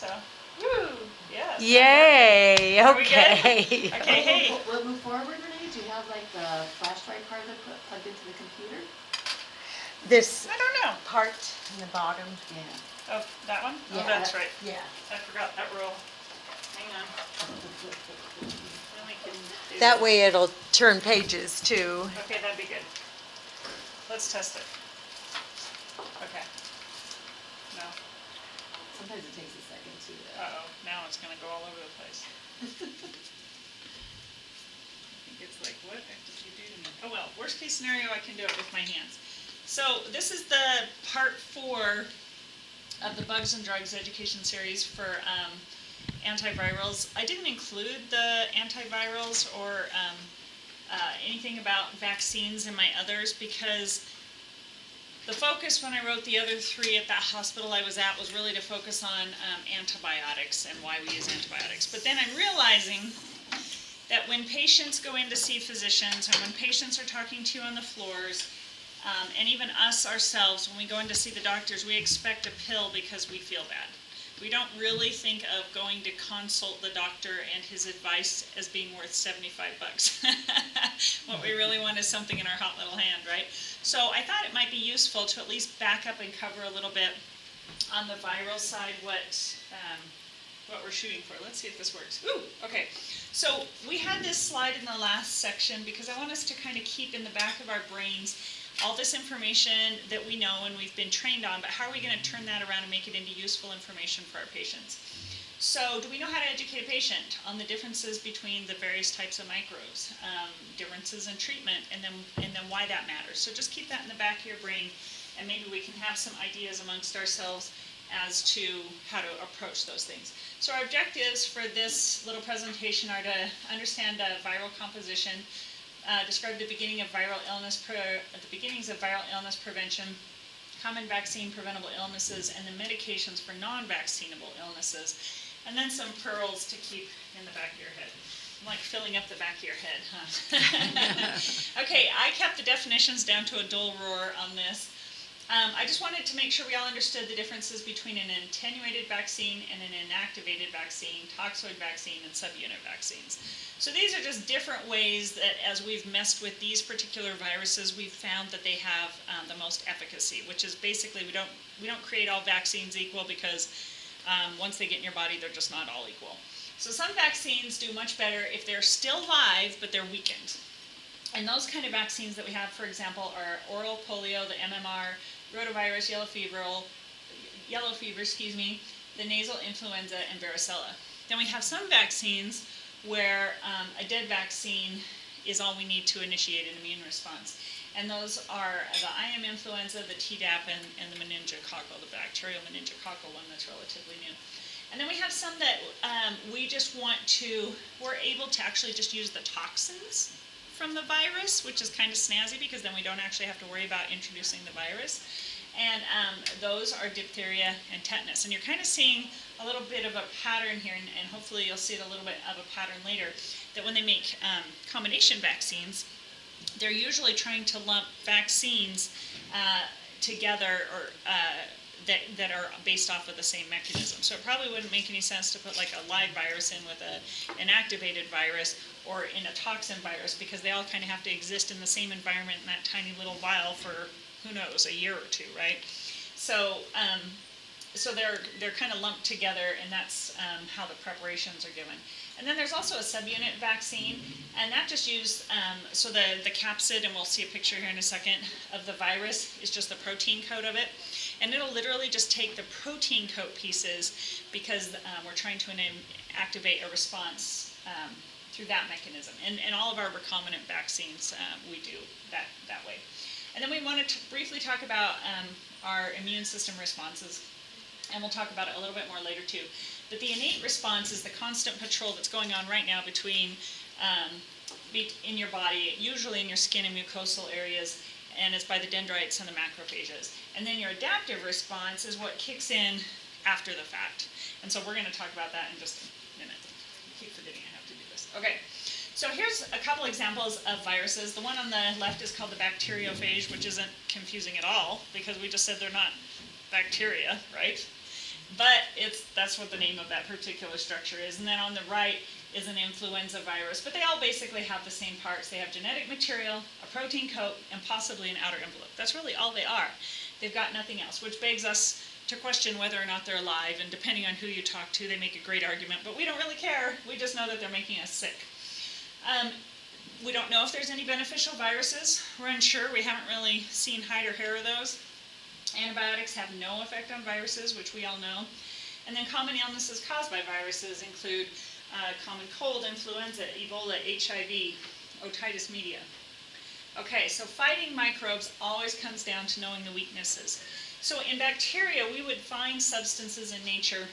So, woo, yes. Yay! Are we Okay. good? Okay, hey. We'll move forward, Renee. Do you have like the flash drive part of it plugged into the computer? This I don't know. part in the bottom. Yeah. Oh, that one? Yeah. Oh, that's right. Yeah. I forgot that rule. Hang on. Then we can do That this. way it'll turn pages too. Okay, that'd be good. Let's test it. Okay. No. Sometimes it takes a second too. Uh-oh, now it's gonna go all over the place. I think it's like, what did you do to me? Oh well, worst case scenario, I can do it with my hands. So this is the part 4 of the Bugs and Drugs education series for antivirals. I didn't include the antivirals or anything about vaccines in my others because the focus when I wrote the other 3 at that hospital I was at was really to focus on antibiotics and why we use antibiotics. But then I'm realizing that when patients go in to see physicians and when patients are talking to you on the floors, and even us ourselves, when we go in to see the doctors, we expect a pill because we feel bad. We don't really think of going to consult the doctor and his advice as being worth $75. What we really want is something in our hot little hand, right? So I thought it might be useful to at least back up and cover a little bit on the viral side what we're shooting for. Let's see if this works. Ooh, okay. So we had this slide in the last section because I want us to kind of keep in the back of our brains all this information that we know and we've been trained on, but how are we going to turn that around and make it into useful information for our patients? So do we know how to educate a patient on the differences between the various types of microbes, differences in treatment, and then why that matters? So just keep that in the back of your brain, and maybe we can have some ideas amongst ourselves as to how to approach those things. So our objectives for this little presentation are to understand viral composition, describe the beginnings of viral illness prevention, common vaccine preventable illnesses, and the medications for non-vaccinable illnesses, and then some pearls to keep in the back of your head. I'm like filling up the back of your head, huh? Okay, I kept the definitions down to a dull roar on this. I just wanted to make sure we all understood the differences between an attenuated vaccine and an inactivated vaccine, toxoid vaccine, and subunit vaccines. So these are just different ways that as we've messed with these particular viruses, we've found that they have the most efficacy, which is basically we don't create all vaccines equal because once they get in your body, they're just not all equal. So some vaccines do much better if they're still live, but they're weakened. And those kind of vaccines that we have, for example, are oral polio, the MMR, rotavirus, yellow fever, the nasal influenza, and varicella. Then we have some vaccines where a dead vaccine is all we need to initiate an immune response. And those are the IM influenza, the Tdap, and the meningococcal, the bacterial meningococcal one that's relatively new. And then we have some that we're able to actually just use the toxins from the virus, which is kind of snazzy because then we don't actually have to worry about introducing the virus. And those are diphtheria and tetanus. And you're kind of seeing a little bit of a pattern here, and hopefully you'll see a little bit of a pattern later, that when they make combination vaccines, they're usually trying to lump vaccines together or that are based off of the same mechanism. So it probably wouldn't make any sense to put like a live virus in with an activated virus or in a toxin virus because they all kind of have to exist in the same environment in that tiny little vial for, who knows, a year or two, right? So they're kind of lumped together, and that's how the preparations are given. And then there's also a subunit vaccine, and that just used, so the capsid, and we'll see a picture here in a second, of the virus is just the protein coat of it. And it'll literally just take the protein coat pieces because we're trying to activate a response through that mechanism. And all of our recombinant vaccines, we do that way. And then we wanted to briefly talk about our immune system responses, and we'll talk about it a little bit more later too. But the innate response is the constant patrol that's going on right now between in your body, usually in your skin and mucosal areas, and it's by the dendrites and the macrophages. And then your adaptive response is what kicks in after the fact. And so we're going to talk about that in just a minute. I keep forgetting I have to do this. Okay. So here's a couple examples of viruses. The one on the left is called the bacteriophage, which isn't confusing at all because we just said they're not bacteria, right? but that's what the name of that particular structure is. And then on the right is an influenza virus, but they all basically have the same parts. They have genetic material, a protein coat, and possibly an outer envelope. That's really all they are. They've got nothing else, which begs us to question whether or not they're alive, and depending on who you talk to, they make a great argument, but we don't really care. We just know that they're making us sick. We don't know if there's any beneficial viruses. We're unsure. We haven't really seen hide or hair of those. Antibiotics have no effect on viruses, which we all know. And then common illnesses caused by viruses include common cold, influenza, Ebola, HIV, otitis media. Okay, so fighting microbes always comes down to knowing the weaknesses. So in bacteria, we would find substances in nature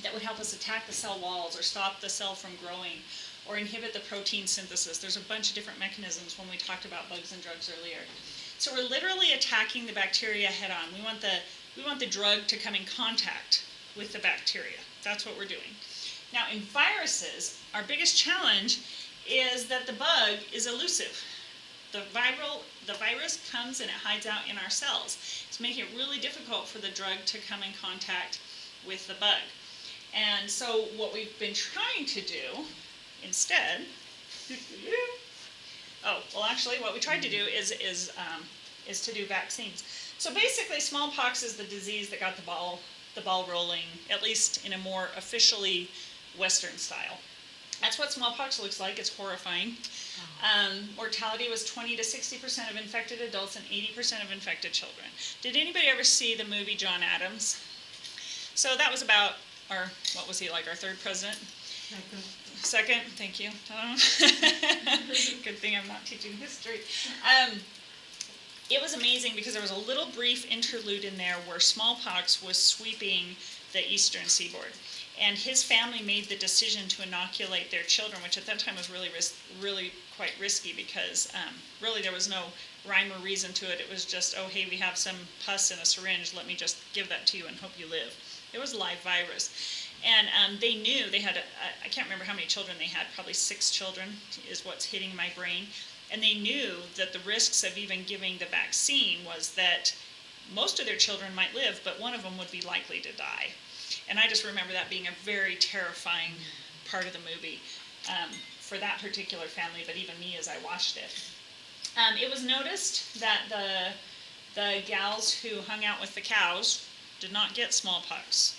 that would help us attack the cell walls or stop the cell from growing or inhibit the protein synthesis. There's a bunch of different mechanisms when we talked about bugs and drugs earlier. So we're literally attacking the bacteria head on. We want the drug to come in contact with the bacteria. That's what we're doing. Now in viruses, our biggest challenge is that the bug is elusive. The virus comes and it hides out in our cells. It's making it really difficult for the drug to come in contact with the bug. And so what we've been trying to do instead, what we tried to do is to do vaccines. So basically, smallpox is the disease that got the ball rolling, at least in a more officially Western style. That's what smallpox looks like. It's horrifying. Mortality was 20 to 60% of infected adults and 80% of infected children. Did anybody ever see the movie John Adams? So that was about what was he like, our third president? Second, thank you. Good thing I'm not teaching history. It was amazing because there was a little brief interlude in there where smallpox was sweeping the eastern seaboard. And his family made the decision to inoculate their children, which at that time was really quite risky because really there was no rhyme or reason to it. It was just, oh, hey, we have some pus in a syringe. Let me just give that to you and hope you live. It was a live virus. And they knew they had, I can't remember how many children they had, probably 6 children is what's hitting my brain. And they knew that the risks of even giving the vaccine was that most of their children might live, but one of them would be likely to die. And I just remember that being a very terrifying part of the movie for that particular family, but even me as I watched it. It was noticed that the gals who hung out with the cows did not get smallpox.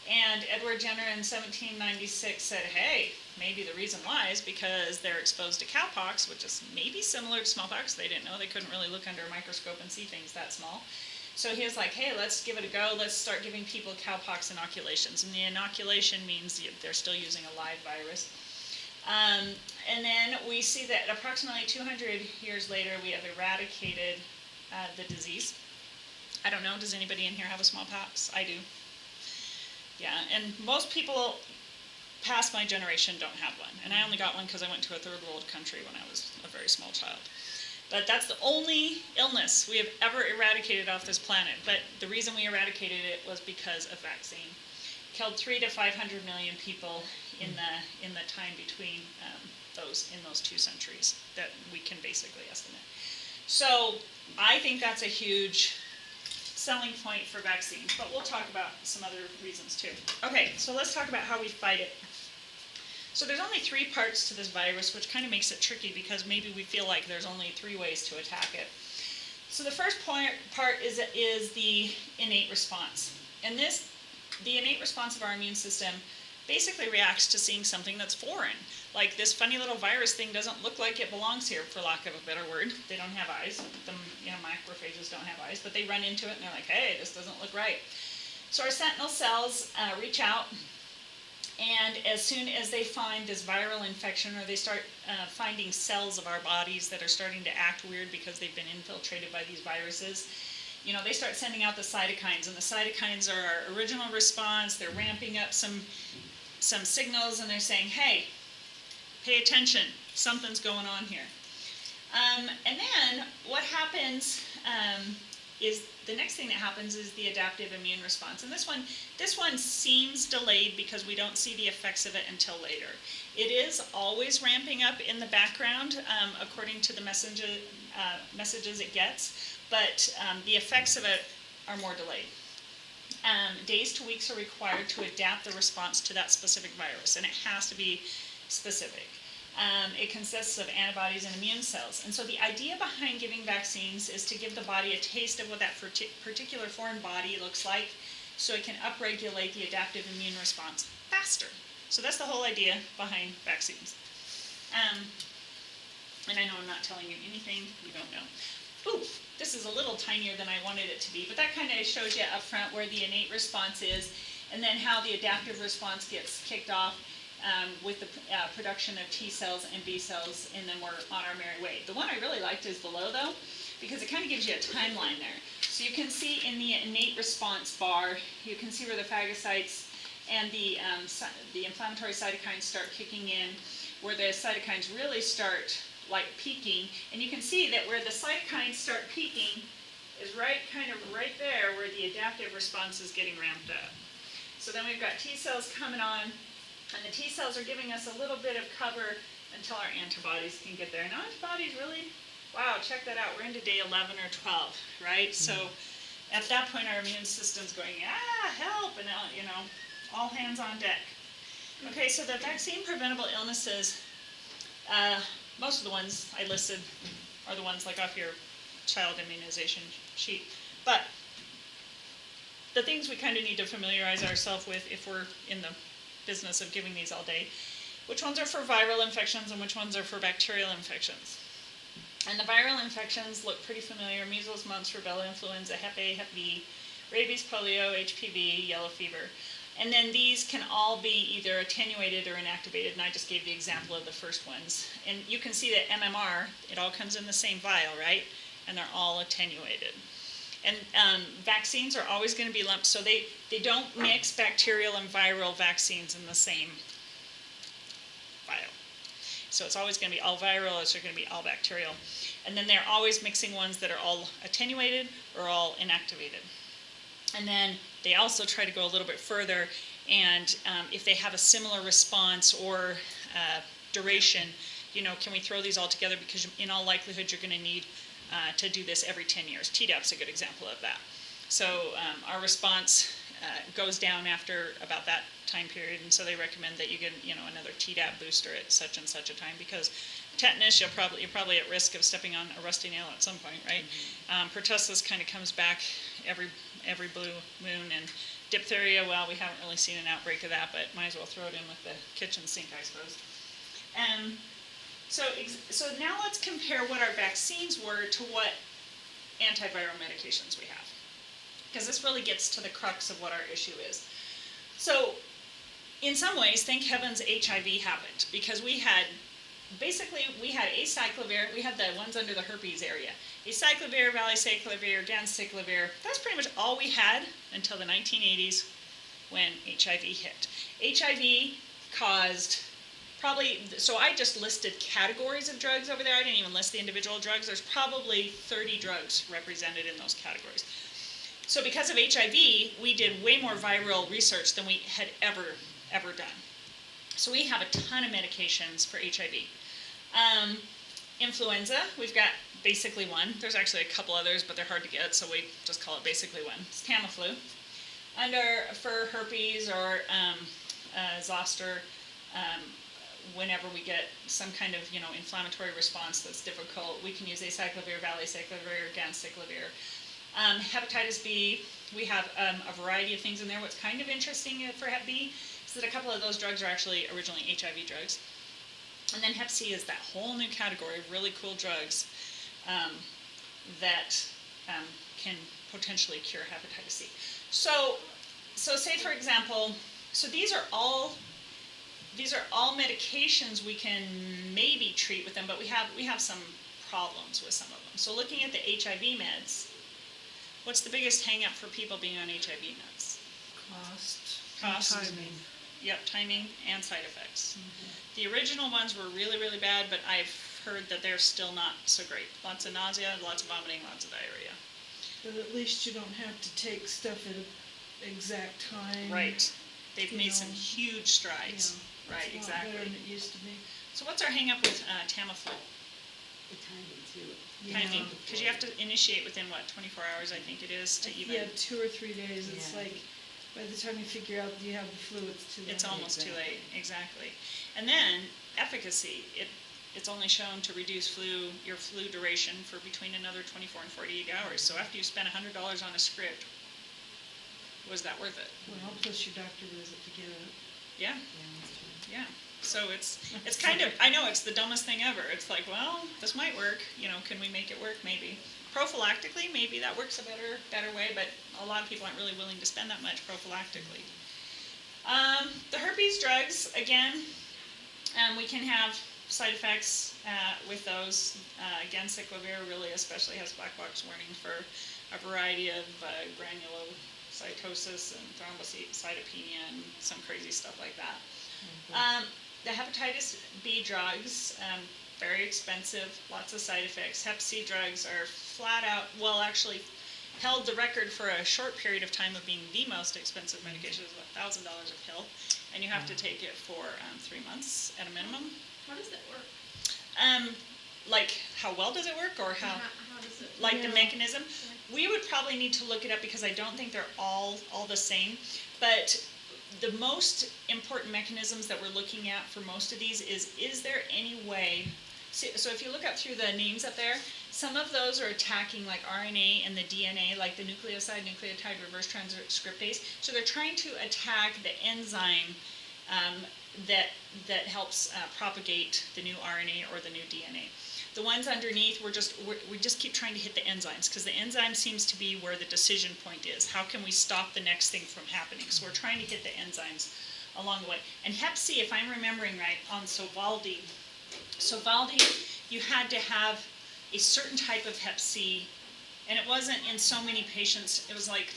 And Edward Jenner in 1796 said, hey, maybe the reason why is because they're exposed to cowpox, which is maybe similar to smallpox. They didn't know. They couldn't really look under a microscope and see things that small. So he was like, hey, let's give it a go. Let's start giving people cowpox inoculations. And the inoculation means they're still using a live virus. And then we see that approximately 200 years later, we have eradicated the disease. I don't know, does anybody in here have a smallpox? I do. Yeah, and most people past my generation don't have one. And I only got one because I went to a third world country when I was a very small child. But that's the only illness we have ever eradicated off this planet. But the reason we eradicated it was because of vaccine. Killed 300 to 500 million people in the time between those 2 centuries that we can basically estimate. So I think that's a huge selling point for vaccines, but we'll talk about some other reasons too. Okay, so let's talk about how we fight it. So there's only 3 parts to this virus, which kind of makes it tricky because maybe we feel like there's only 3 ways to attack it. So the first part is the innate response. And the innate response of our immune system basically reacts to seeing something that's foreign. Like this funny little virus thing doesn't look like it belongs here, for lack of a better word. They don't have eyes. Macrophages don't have eyes, but they run into it and they're like, hey, this doesn't look right. So our sentinel cells reach out, and as soon as they find this viral infection, or they start finding cells of our bodies that are starting to act weird because they've been infiltrated by these viruses, they start sending out the cytokines, and the cytokines are our original response. They're ramping up some signals, and they're saying, hey, pay attention, something's going on here. And then what happens is the next thing that happens is the adaptive immune response. And this one seems delayed because we don't see the effects of it until later. It is always ramping up in the background according to the messages it gets, but the effects of it are more delayed. days to weeks are required to adapt the response to that specific virus, and it has to be specific. It consists of antibodies and immune cells. And so the idea behind giving vaccines is to give the body a taste of what that particular foreign body looks like, so it can upregulate the adaptive immune response faster. So that's the whole idea behind vaccines. And I know I'm not telling you anything you don't know. Ooh, this is a little tinier than I wanted it to be, but that kind of shows you up front where the innate response is, and then how the adaptive response gets kicked off with the production of T cells and B cells, and then we're on our merry way. The one I really liked is below, though, because it kind of gives you a timeline there. So you can see in the innate response bar, you can see where the phagocytes and the inflammatory cytokines start kicking in, where the cytokines really start like peaking, and you can see that where the cytokines start peaking is right there where the adaptive response is getting ramped up. So then we've got T cells coming on, and the T cells are giving us a little bit of cover until our antibodies can get there. Now antibodies really, wow, check that out, we're into day 11 or 12, right? So at that point our immune system's going, help, and all hands on deck. Okay, so the vaccine preventable illnesses, most of the ones I listed are the ones like off your child immunization sheet. But the things we kind of need to familiarize ourselves with if we're in the business of giving these all day, which ones are for viral infections and which ones are for bacterial infections. And the viral infections look pretty familiar: measles, mumps, rubella, influenza, Hep A, Hep B, rabies, polio, HPV, yellow fever. And then these can all be either attenuated or inactivated, and I just gave the example of the first ones. And you can see that MMR, it all comes in the same vial, right? And they're all attenuated. And vaccines are always going to be lumped, so they don't mix bacterial and viral vaccines in the same vial. So it's always going to be all viral, or it's going to be all bacterial. And then they're always mixing ones that are all attenuated or all inactivated. And then they also try to go a little bit further, and if they have a similar response or duration, can we throw these all together, because in all likelihood you're going to need to do this every 10 years. Tdap's a good example of that. So our response goes down after about that time period, and so they recommend that you get another Tdap booster at such and such a time, because tetanus, you're probably at risk of stepping on a rusty nail at some point, right? Pertussis kind of comes back every blue moon, and diphtheria, well, we haven't really seen an outbreak of that, but might as well throw it in with the kitchen sink, I suppose. So now let's compare what our vaccines were to what antiviral medications we have, because this really gets to the crux of what our issue is. So in some ways, thank heavens HIV happened, because we had acyclovir, we had the ones under the herpes area. Acyclovir, valacyclovir, ganciclovir, that's pretty much all we had until the 1980s when HIV hit. HIV caused so I just listed categories of drugs over there. I didn't even list the individual drugs. There's probably 30 drugs represented in those categories. So because of HIV, we did way more viral research than we had ever done. So we have a ton of medications for HIV. Influenza, we've got basically one. There's actually a couple others, but they're hard to get, so we just call it basically one. It's Tamiflu. For herpes or zoster, whenever we get some kind of inflammatory response that's difficult, we can use acyclovir, valacyclovir, ganciclovir. Hepatitis B, we have a variety of things in there. What's kind of interesting for Hep B is that a couple of those drugs are actually originally HIV drugs. And then Hep C is that whole new category of really cool drugs that can potentially cure hepatitis C. So say for example, so these are all medications we can maybe treat with them, but we have some problems with some of them. So looking at the HIV meds, what's the biggest hang up for people being on HIV meds? Cost. Timing. Yep, timing and side effects. The original ones were really, really bad, but I've heard that they're still not so great. Lots of nausea, lots of vomiting, lots of diarrhea. But at least you don't have to take stuff at an exact time. Right. They've made some huge strides. Yeah, Right, it's a lot better exactly. than it used to be. So what's our hang up with Tamiflu? The timing too. timing, because you have to initiate within, 24 hours, I think it is, to even, Yeah, 2 or 3 days, it's Yeah. like, by the time you figure out you have the flu, it's too late. it's almost too late, exactly. And then efficacy, it's only shown to reduce your flu duration for between another 24 and 48 hours. So after you spend $100 on a script, was that worth it? Well, plus your doctor visit to get it. Yeah, Yeah, that's true. yeah. So it's kind of, I know it's the dumbest thing ever. It's like, well, this might work, can we make it work? Maybe. Prophylactically, maybe that works a better way, but a lot of people aren't really willing to spend that much prophylactically. The herpes drugs, again, we can have side effects with those. Again, cyclovir really especially has black box warning for a variety of granulocytosis and thrombocytopenia and some crazy stuff like that. The hepatitis B drugs, very expensive, lots of side effects. Hep C drugs are flat out, actually held the record for a short period of time of being the most expensive medication. It's about $1,000 a pill, and you have to take it for 3 months at a minimum. How does that work? Like, how well does it work, or how does it? like the mechanism? We would probably need to look it up because I don't think they're all the same. But the most important mechanisms that we're looking at for most of these is there any way? So if you look up through the names up there, some of those are attacking like RNA and the DNA, like the nucleotide reverse transcriptase. So they're trying to attack the enzyme that helps propagate the new RNA or the new DNA. The ones underneath, we just keep trying to hit the enzymes, because the enzyme seems to be where the decision point is. How can we stop the next thing from happening? So we're trying to hit the enzymes along the way. And Hep C, if I'm remembering right, on Sweetwater, you had to have a certain type of Hep C, and it wasn't in so many patients. It was like,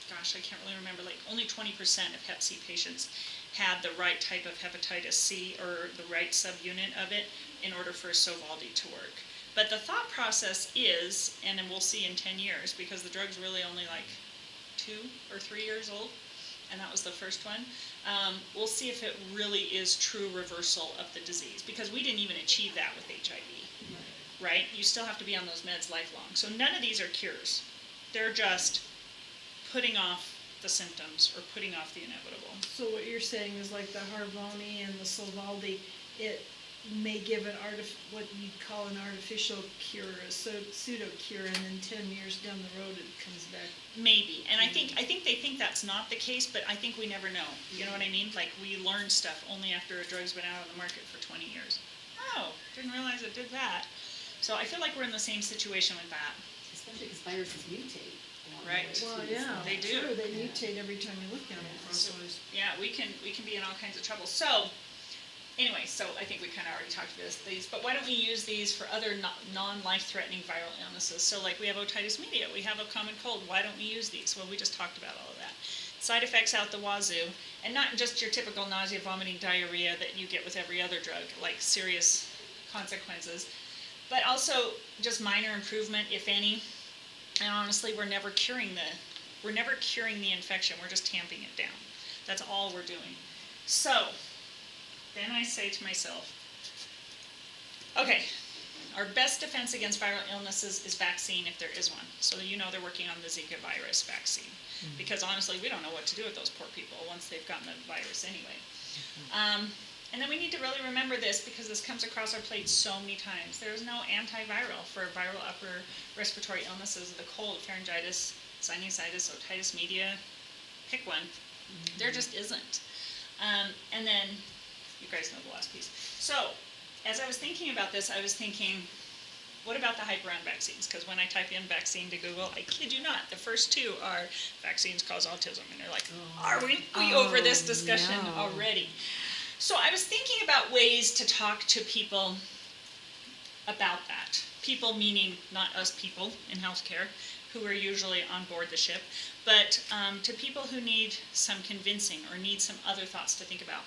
I can't really remember, like only 20% of Hep C patients had the right type of hepatitis C or the right subunit of it in order for Sovaldi to work. But the thought process is, and then we'll see in 10 years, because the drug's really only like 2 or 3 years old, and that was the first one, we'll see if it really is true reversal of the disease, because we didn't even achieve that with HIV, right? You still have to be on those meds lifelong. So none of these are cures. They're just putting off the symptoms or putting off the inevitable. So what you're saying is like the Harvoni and the Sovaldi, it may give what you'd call an artificial cure, a pseudo cure, and then 10 years down the road it comes back. Maybe, and I think they think that's not the case, but I think we never know. You know what I mean? Like, we learn stuff only after a drug's been out on the market for 20 years. Oh, didn't realize it did that. So I feel like we're in the same situation with that. Especially because viruses mutate. along the Right. way, Well, too, yeah, so- They do. Sure, they mutate every time you look at them. So, yeah, we can be in all kinds of trouble. So, anyway, so I think we kind of already talked about these, but why don't we use these for other non-life-threatening viral illnesses? So, like, we have otitis media, we have a common cold. Why don't we use these? Well, we just talked about all of that. Side effects out the wazoo, and not just your typical nausea, vomiting, diarrhea that you get with every other drug, like serious consequences, but also just minor improvement, if any. And honestly, we're never curing the infection. We're just tamping it down. That's all we're doing. So then I say to myself, okay, our best defense against viral illnesses is vaccine, if there is one. So they're working on the Zika virus vaccine, because honestly, we don't know what to do with those poor people once they've gotten the virus anyway. And then we need to really remember this, because this comes across our plate so many times. There is no antiviral for viral upper respiratory illnesses, the cold, pharyngitis, sinusitis, otitis media, pick one. There just isn't. And then, you guys know the last piece. So, as I was thinking about this, I was thinking, what about the hype around vaccines? Because when I type in vaccine to Google, I kid you not, the first two are vaccines cause autism. And they're like, are we over this discussion already? So I was thinking about ways to talk to people about that. People meaning not us people in healthcare, who are usually on board the ship, but to people who need some convincing or need some other thoughts to think about.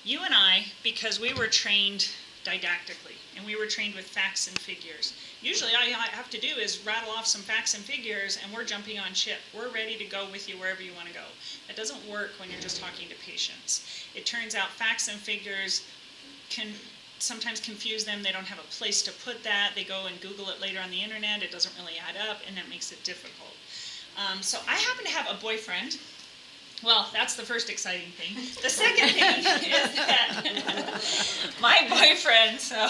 You and I, because we were trained didactically, and we were trained with facts and figures. Usually all I have to do is rattle off some facts and figures, and we're jumping on ship. We're ready to go with you wherever you want to go. That doesn't work when you're just talking to patients. It turns out facts and figures can sometimes confuse them. They don't have a place to put that. They go and Google it later on the internet. It doesn't really add up, and that makes it difficult. So I happen to have a boyfriend. Well, that's the first exciting thing. The second thing is that my boyfriend, so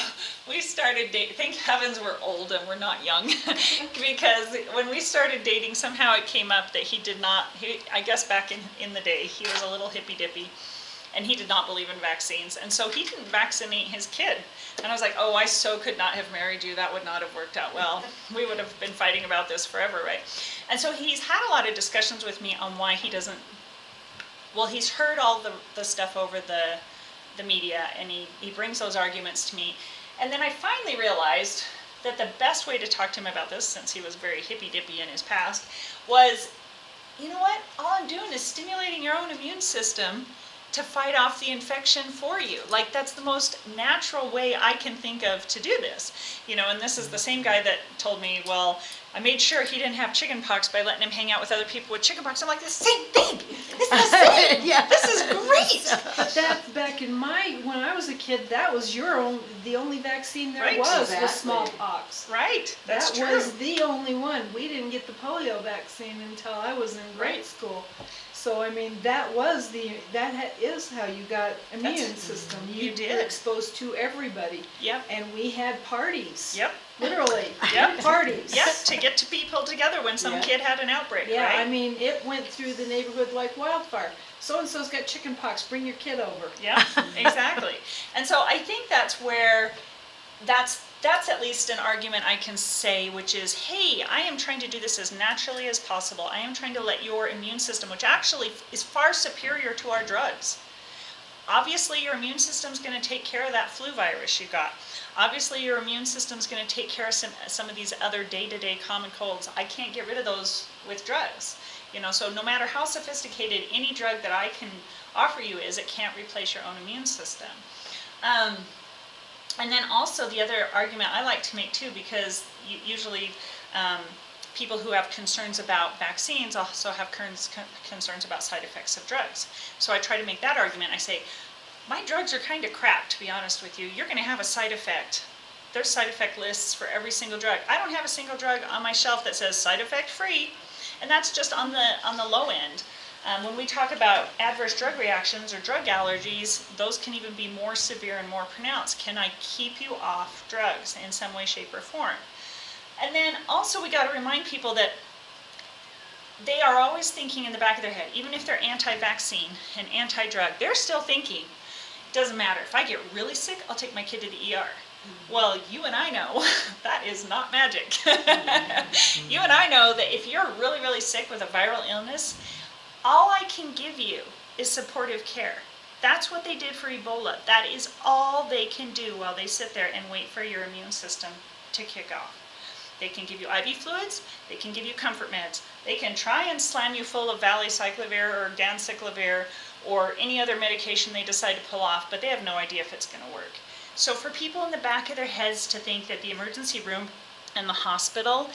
we started dating. Thank heavens we're old and we're not young, because when we started dating, somehow it came up that he did not, I guess back in the day, he was a little hippy-dippy, and he did not believe in vaccines. And so he didn't vaccinate his kid. And I was like, oh, I so could not have married you. That would not have worked out well. We would have been fighting about this forever, right? And so he's had a lot of discussions with me on why he doesn't. Well, he's heard all the stuff over the media, and he brings those arguments to me. And then I finally realized that the best way to talk to him about this, since he was very hippy-dippy in his past, was, you know what? All I'm doing is stimulating your own immune system to fight off the infection for you. Like, that's the most natural way I can think of to do this. You know, and this is the same guy that told me, well, I made sure he didn't have chickenpox by letting him hang out with other people with chickenpox. I'm like, the same thing. It's the same. Yeah. This is great. But that's back when I was a kid, that was the only vaccine there Right. was Exactly. smallpox. Right. That's That true. was the only one. We didn't get the polio vaccine until I was in grade Right. school. So I mean, that is how you got immune That's- system. you were did. exposed to everybody. Yep. And we had parties. Yep. Literally. Yep. Parties. Yep. To get to people together when some Yeah. kid had an outbreak, Yeah, right? I mean, it went through the neighborhood like wildfire. So-and-so's got chickenpox, bring your kid over. Yeah, exactly. And so I think that's where, that's at least an argument I can say, which is, hey, I am trying to do this as naturally as possible. I am trying to let your immune system, which actually is far superior to our drugs. Obviously, your immune system's going to take care of that flu virus you got. Obviously, your immune system's going to take care of some of these other day-to-day common colds. I can't get rid of those with drugs. You know, so no matter how sophisticated any drug that I can offer you is, it can't replace your own immune system. And then also the other argument I like to make too, because usually people who have concerns about vaccines also have concerns about side effects of drugs. So I try to make that argument. I say, my drugs are kind of crap, to be honest with you. You're going to have a side effect. There's side effect lists for every single drug. I don't have a single drug on my shelf that says side effect free, and that's just on the low end. When we talk about adverse drug reactions or drug allergies, those can even be more severe and more pronounced. Can I keep you off drugs in some way, shape, or form? And then also we got to remind people that they are always thinking in the back of their head, even if they're anti-vaccine and anti-drug, they're still thinking, it doesn't matter. If I get really sick, I'll take my kid to the ER. Well, you and I know that is not magic. You and I know that if you're really, really sick with a viral illness, all I can give you is supportive care. That's what they did for Ebola. That is all they can do while they sit there and wait for your immune system to kick off. They can give you IV fluids, they can give you comfort meds, they can try and slam you full of valacyclovir or ganciclovir or any other medication they decide to pull off, but they have no idea if it's going to work. So for people in the back of their heads to think that the emergency room and the hospital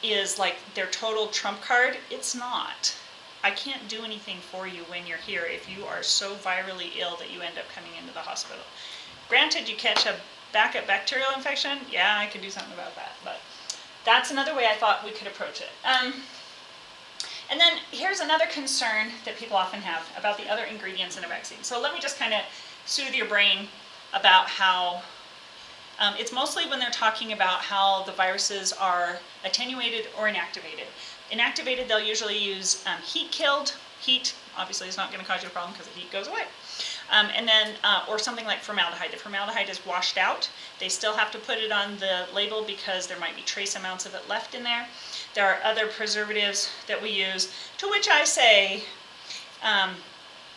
is like their total trump card, it's not. I can't do anything for you when you're here if you are so virally ill that you end up coming into the hospital. Granted, you catch a backup bacterial infection, yeah, I can do something about that, but that's another way I thought we could approach it. And then here's another concern that people often have about the other ingredients in a vaccine. So let me just kind of soothe your brain about how, it's mostly when they're talking about how the viruses are attenuated or inactivated. Inactivated, they'll usually use heat-killed. Heat obviously is not going to cause you a problem because the heat goes away. And then, or something like formaldehyde. The formaldehyde is washed out. They still have to put it on the label because there might be trace amounts of it left in there. There are other preservatives that we use, to which I say,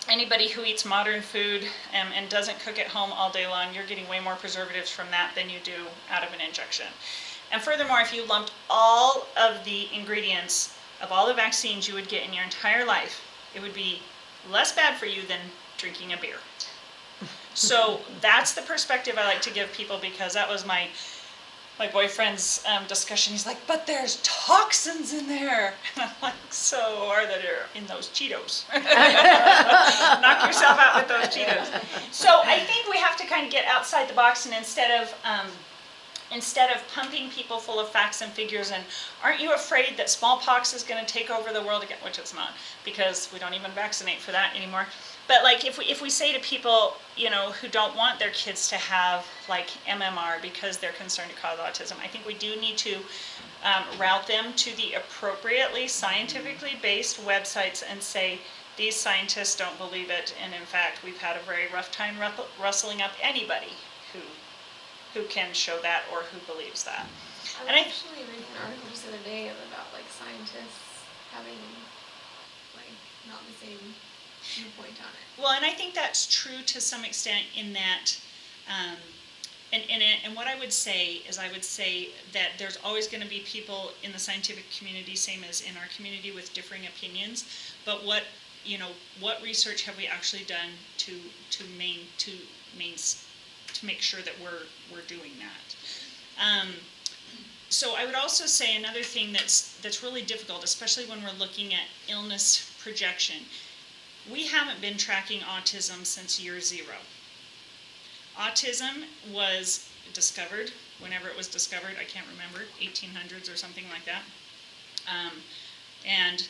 anybody who eats modern food and doesn't cook at home all day long, you're getting way more preservatives from that than you do out of an injection. And furthermore, if you lumped all of the ingredients of all the vaccines you would get in your entire life, it would be less bad for you than drinking a beer. So that's the perspective I like to give people, because that was my my boyfriend's discussion. He's like, but there's toxins in there. And I'm like, so are there in those Cheetos? Knock yourself out with those Cheetos. So I think we have to kind of get outside the box, and instead of pumping people full of facts and figures and aren't you afraid that smallpox is going to take over the world again, which it's not, because we don't even vaccinate for that anymore. But like if we say to people, you know, who don't want their kids to have like MMR because they're concerned to cause autism, I think we do need to route them to the appropriately scientifically based websites and say, these scientists don't believe it, and in fact we've had a very rough time rustling up anybody who can show that or who believes that. I was actually reading an article just the other day about like scientists having like not the same viewpoint on it. Well, and I think that's true to some extent in that, and what I would say is I would say that there's always going to be people in the scientific community, same as in our community, with differing opinions. But what research have we actually done to make sure that we're doing that? So I would also say another thing that's really difficult, especially when we're looking at illness projection. We haven't been tracking autism since year 0. Autism was discovered, whenever it was discovered, I can't remember, 1800s or something like that. And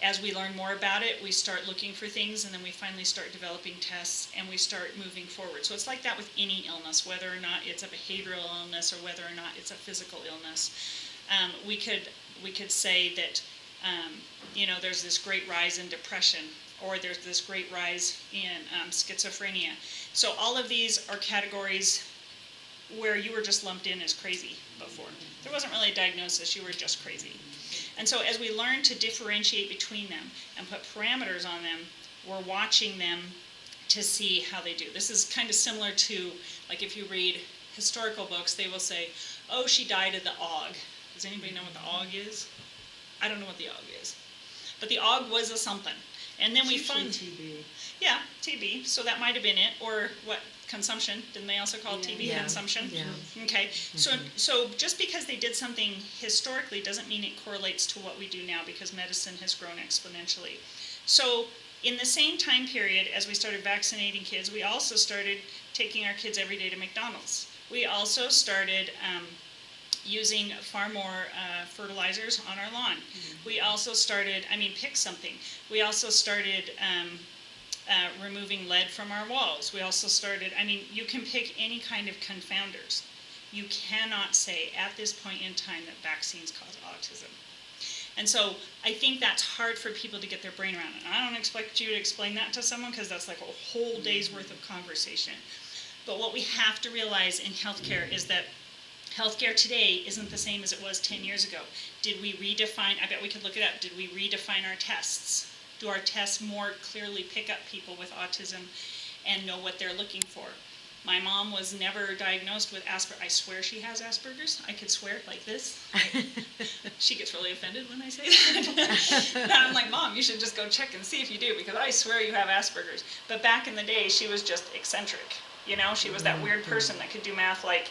as we learn more about it, we start looking for things, and then we finally start developing tests, and we start moving forward. So it's like that with any illness, whether or not it's a behavioral illness or whether or not it's a physical illness. We could say that there's this great rise in depression, or there's this great rise in schizophrenia. So all of these are categories where you were just lumped in as crazy before. There wasn't really a diagnosis, you were just crazy. And so as we learn to differentiate between them and put parameters on them, we're watching them to see how they do. This is kind of similar to, like if you read historical books, they will say, oh, she died of the ague. Does anybody know what the ague is? I don't know what the ague is. But the ague was a something. And then we find TB. Yeah, TB. So that might have been it. Or what, consumption. Didn't they also call it TB Yeah. consumption? Yeah. Okay. So just because they did something historically doesn't mean it correlates to what we do now, because medicine has grown exponentially. So in the same time period as we started vaccinating kids, we also started taking our kids every day to McDonald's. We also started using far more fertilizers on our lawn. We also started, pick something. We also started removing lead from our walls. We also started, you can pick any kind of confounders. You cannot say at this point in time that vaccines cause autism. And so I think that's hard for people to get their brain around. And I don't expect you to explain that to someone, because that's like a whole day's worth of conversation. But what we have to realize in healthcare is that healthcare today isn't the same as it was 10 years ago. Did we redefine, I bet we could look it up, did we redefine our tests? Do our tests more clearly pick up people with autism and know what they're looking for? My mom was never diagnosed with Asperger's. I swear she has Asperger's. I could swear it like this. She gets really offended when I say that. And I'm like, Mom, you should just go check and see if you do, because I swear you have Asperger's. But back in the day, she was just eccentric. She was that weird person that could do math like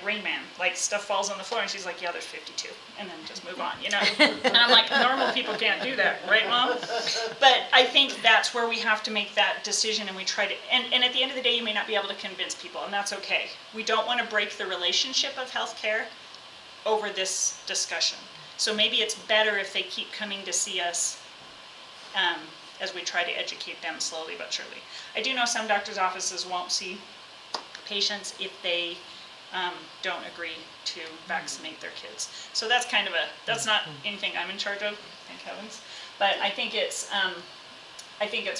Rain Man, like stuff falls on the floor and she's like, yeah, there's 52, and then just move on, And I'm like, normal people can't do that, right, Mom? But I think that's where we have to make that decision, and we try to, and at the end of the day, you may not be able to convince people, and that's okay. We don't want to break the relationship of healthcare over this discussion. So maybe it's better if they keep coming to see us as we try to educate them slowly but surely. I do know some doctors' offices won't see patients if they don't agree to vaccinate their kids. So that's that's not anything I'm in charge of, thank heavens. But I think it's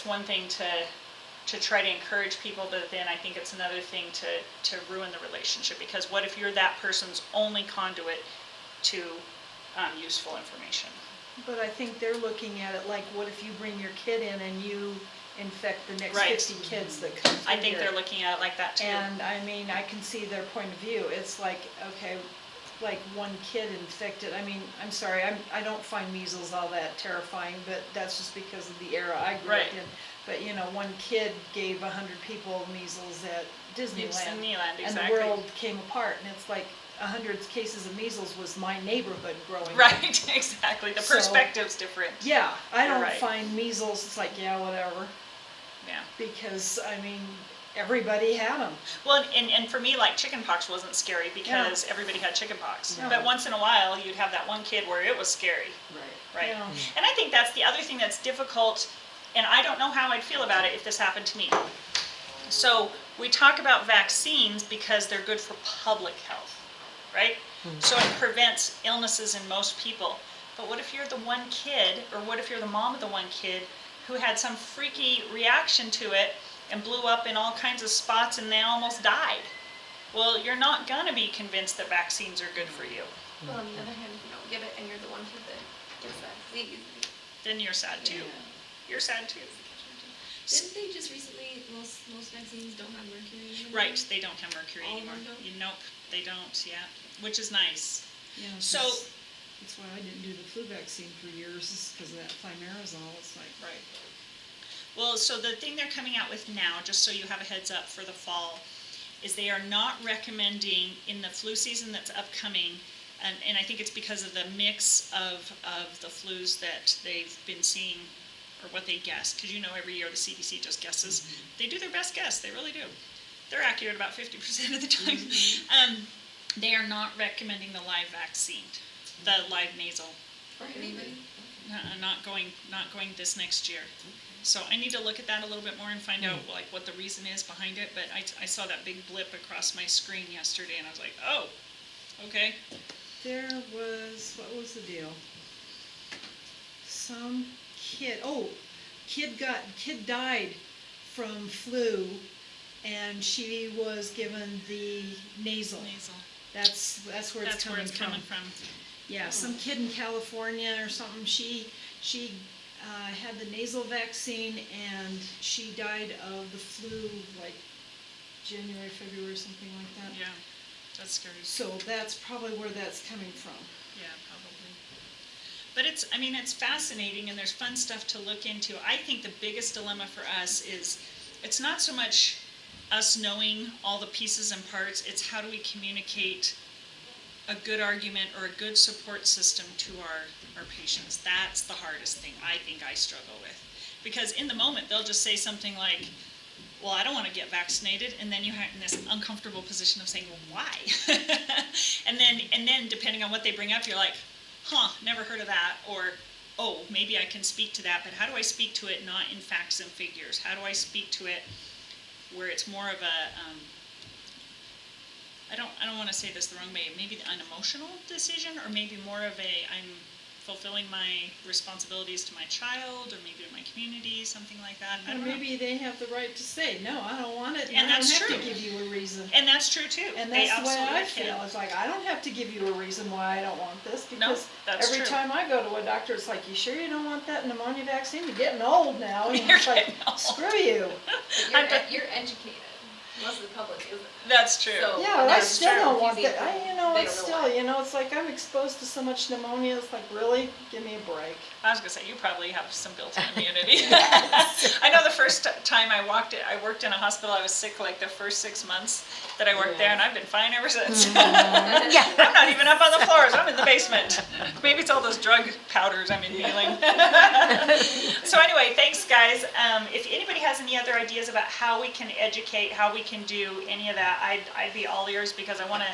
one thing to try to encourage people, but then I think it's another thing to ruin the relationship, because what if you're that person's only conduit to useful information? But I think they're looking at it like, what if you bring your kid in and you infect the next Right. 50 kids that come through I think here? they're looking at it like that too. And I can see their point of view. It's like, okay, like one kid infected. I'm sorry, I don't find measles all that terrifying, but that's just because of the era I grew Right. up in. But one kid gave 100 people measles at Disneyland. Disneyland, And exactly. the world came apart, and it's like, 100 cases of measles was my neighborhood growing up. Right, exactly. The So- perspective's different. Yeah, I You're don't right. find measles, it's like, yeah, whatever, Yeah. because, I mean, everybody had them. Well, and for me, like chickenpox wasn't scary because everybody had chickenpox. Yeah. But once in a while, you'd have that one kid where it was scary, Right. right? Yeah. And I think that's the other thing that's difficult, and I don't know how I'd feel about it if this happened to me. So we talk about vaccines because they're good for public health, right? So it prevents illnesses in most people. But what if you're the one kid, or what if you're the mom of the one kid who had some freaky reaction to it and blew up in all kinds of spots and they almost died? Well, you're not gonna be convinced that vaccines are good for you. Well, on the other hand, if you don't get it and you're the one kid that gets that disease, Then you're sad too. You're sad too. didn't they just recently, most vaccines don't have mercury in them? Right, they don't have mercury All of anymore. them don't? Nope, they don't, yeah, which is nice. Yeah, So- 'cause that's why I didn't do the flu vaccine for years, is because of that thimerosal. It's like, Right. Well, so the thing they're coming out with now, just so you have a heads up for the fall, is they are not recommending in the flu season that's upcoming, and I think it's because of the mix of the flus that they've been seeing, or what they guess, because you know every year the CDC just guesses. They do their best guess, they really do. They're accurate about 50% of the time. They are not recommending the live vaccine, the live nasal. For anybody? Not going this next year. So I need to look at that a little bit more and find out like what the reason is behind it, but I saw that big blip across my screen yesterday and I was like, oh, okay. there was, what was the deal? Some kid died from flu, and she was given the nasal. Nasal. That's where it's coming from. Yeah, some kid in California or something, she had the nasal vaccine and she died of the flu like January, February, something like that. Yeah, that's scary. So that's probably where that's coming from. Yeah, probably. But it's fascinating and there's fun stuff to look into. I think the biggest dilemma for us is, it's not so much us knowing all the pieces and parts, it's how do we communicate a good argument or a good support system to our patients. That's the hardest thing I think I struggle with. Because in the moment, they'll just say something like, well, I don't want to get vaccinated, and then you're in this uncomfortable position of saying, well, why? and then depending on what they bring up, you're like, never heard of that, or, oh, maybe I can speak to that, but how do I speak to it not in facts and figures? How do I speak to it where it's more of a, I don't want to say this the wrong way, maybe an emotional decision, or maybe more of a, I'm fulfilling my responsibilities to my child, or maybe to my community, something like that. I Or don't know. maybe they have the right to say, no, I don't want it, And I don't that's have true. to give you a reason. And that's true too. And They that's the way absolutely I feel. can. It's like, I don't have to give you a reason why I don't want this, because that's every true. time I go to a doctor, it's like, you sure you don't want that pneumonia vaccine? You're getting old now. And You're it's like, getting old. screw you. But you're educated. Most of the public isn't. That's true. So- Yeah, I That's still true. don't want Easy. that. They don't It's know still, why. it's like I'm exposed to so much pneumonia. It's like, really? Give me a break. I was gonna say, you probably have some built-in immunity. I know the first time I worked in a hospital, I was sick like the first 6 months that I worked there, and I've been fine ever since. I'm not even up on the floors, I'm in the basement. Maybe it's all those drug powders I'm inhaling. So anyway, thanks guys. If anybody has any other ideas about how we can educate, how we can do any of that, I'd be all ears, because I wanna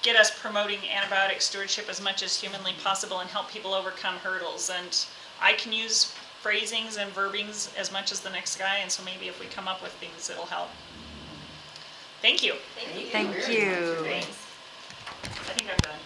get us promoting antibiotic stewardship as much as humanly possible and help people overcome hurdles. And I can use phrasings and verbings as much as the next guy, and so maybe if we come up with things, it'll help. Thank you. Thank you. Thank you. Thanks. I think I'm done.